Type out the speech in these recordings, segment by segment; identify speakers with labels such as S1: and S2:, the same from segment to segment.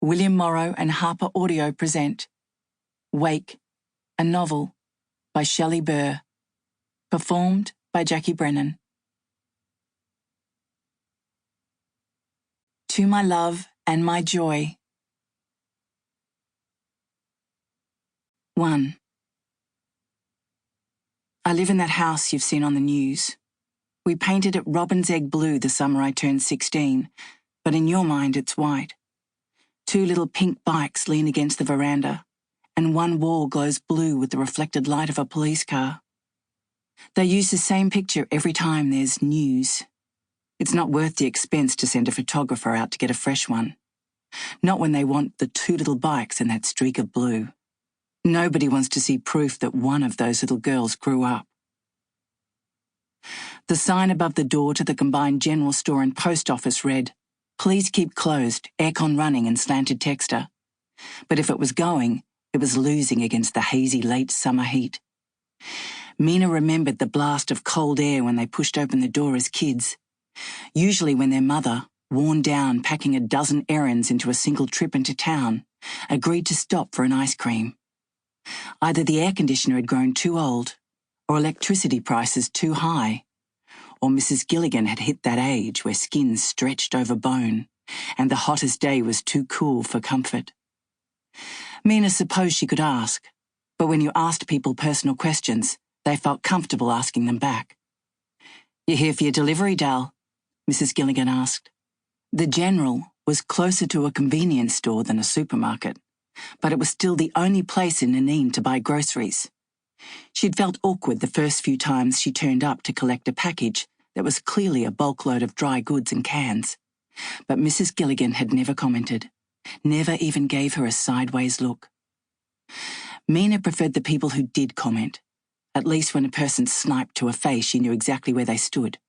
S1: William Morrow and HarperAudio present Wake, a novel by Shelley Burr, performed by Jacquie Brennan. To my love and my joy. 1. I live in that house you've seen on the news. We painted it robin's egg blue the summer I turned 16, but in your mind it's white. 2 little pink bikes lean against the veranda, and one wall glows blue with the reflected light of a police car. They use the same picture every time there's news. It's not worth the expense to send a photographer out to get a fresh one. Not when they want the 2 little bikes and that streak of blue. Nobody wants to see proof that one of those little girls grew up. The sign above the door to the combined general store and post office read, "Please keep closed, aircon running and slanted texter." But if it was going, it was losing against the hazy late summer heat. Mina remembered the blast of cold air when they pushed open the door as kids, usually when their mother, worn down packing a dozen errands into a single trip into town, agreed to stop for an ice cream. Either the air conditioner had grown too old, or electricity prices too high, or Mrs. Gillian had hit that age where skin stretched over bone, and the hottest day was too cool for comfort. Mina supposed she could ask, but when you asked people personal questions, they felt comfortable asking them back. "You here for your delivery, Dal?" Mrs. Gillian asked. The General was closer to a convenience store than a supermarket, but it was still the only place in Nannine to buy groceries. She'd felt awkward the first few times she turned up to collect a package that was clearly a bulk load of dry goods and cans, but Mrs. Gillian had never commented, never even gave her a sideways look. Mina preferred the people who did comment. At least when a person sniped to a face, she knew exactly where they stood.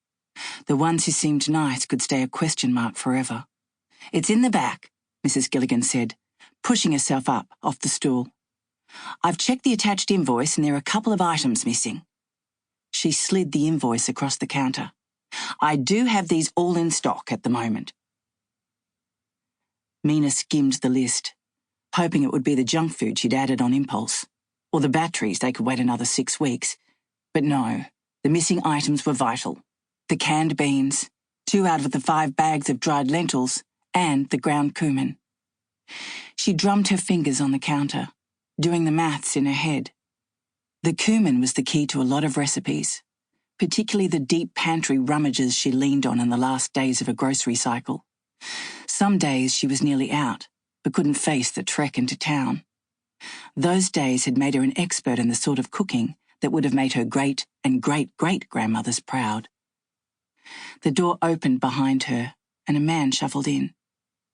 S1: The ones who seemed nice could stay a question mark forever. "It's in the back," Mrs. Gillian said, pushing herself up off the stool. "I've checked the attached invoice and there are a couple of items missing." She slid the invoice across the counter. "I do have these all in stock at the moment." Mina skimmed the list, hoping it would be the junk food she'd added on impulse, or the batteries they could wait another 6 weeks. But no, the missing items were vital. The canned beans, 2 out of the 5 bags of dried lentils, and the ground cumin. She drummed her fingers on the counter, doing the maths in her head. The cumin was the key to a lot of recipes, particularly the deep pantry rummages she leaned on in the last days of a grocery cycle. Some days she was nearly out, but couldn't face the trek into town. Those days had made her an expert in the sort of cooking that would have made her great and great-great-grandmothers proud. The door opened behind her, and a man shuffled in.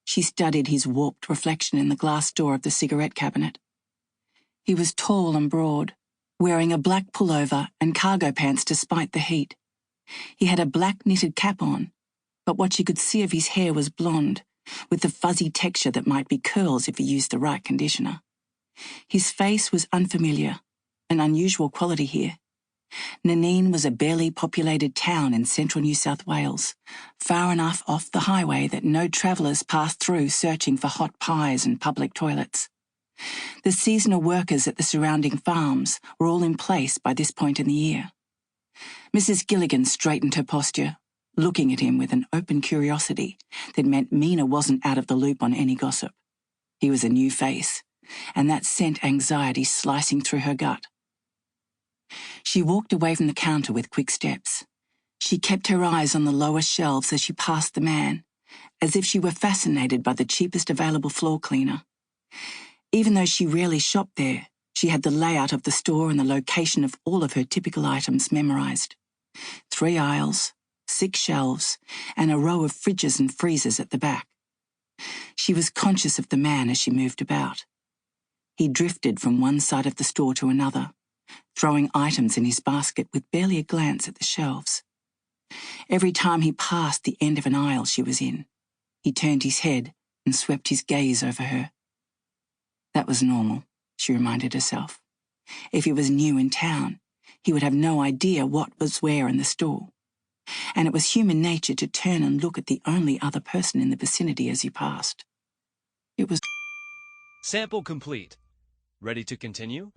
S1: She studied his warped reflection in the glass door of the cigarette cabinet. He was tall and broad, wearing a black pullover and cargo pants despite the heat. He had a black knitted cap on, but what she could see of his hair was blonde, with the fuzzy texture that might be curls if he used the right conditioner. His face was unfamiliar, an unusual quality here. Nannine was a barely populated town in central New South Wales, far enough off the highway that no travellers passed through searching for hot pies and public toilets. The seasonal workers at the surrounding farms were all in place by this point in the year. Mrs. Gillian straightened her posture, looking at him with an open curiosity that meant Mina wasn't out of the loop on any gossip. He was a new face, and that sent anxiety slicing through her gut. She walked away from the counter with quick steps. She kept her eyes on the lower shelves as she passed the man, as if she were fascinated by the cheapest available floor cleaner. Even though she rarely shopped there, she had the layout of the store and the location of all of her typical items memorized. 3 aisles, 6 shelves, and a row of fridges and freezers at the back. She was conscious of the man as she moved about. He drifted from one side of the store to another, throwing items in his basket with barely a glance at the shelves. Every time he passed the end of an aisle she was in, he turned his head and swept his gaze over her. That was normal, she reminded herself. If he was new in town, he would have no idea what was where in the store. And it was human nature to turn and look at the only other person in the vicinity as he passed. It was
S2: Sample complete. Ready to continue?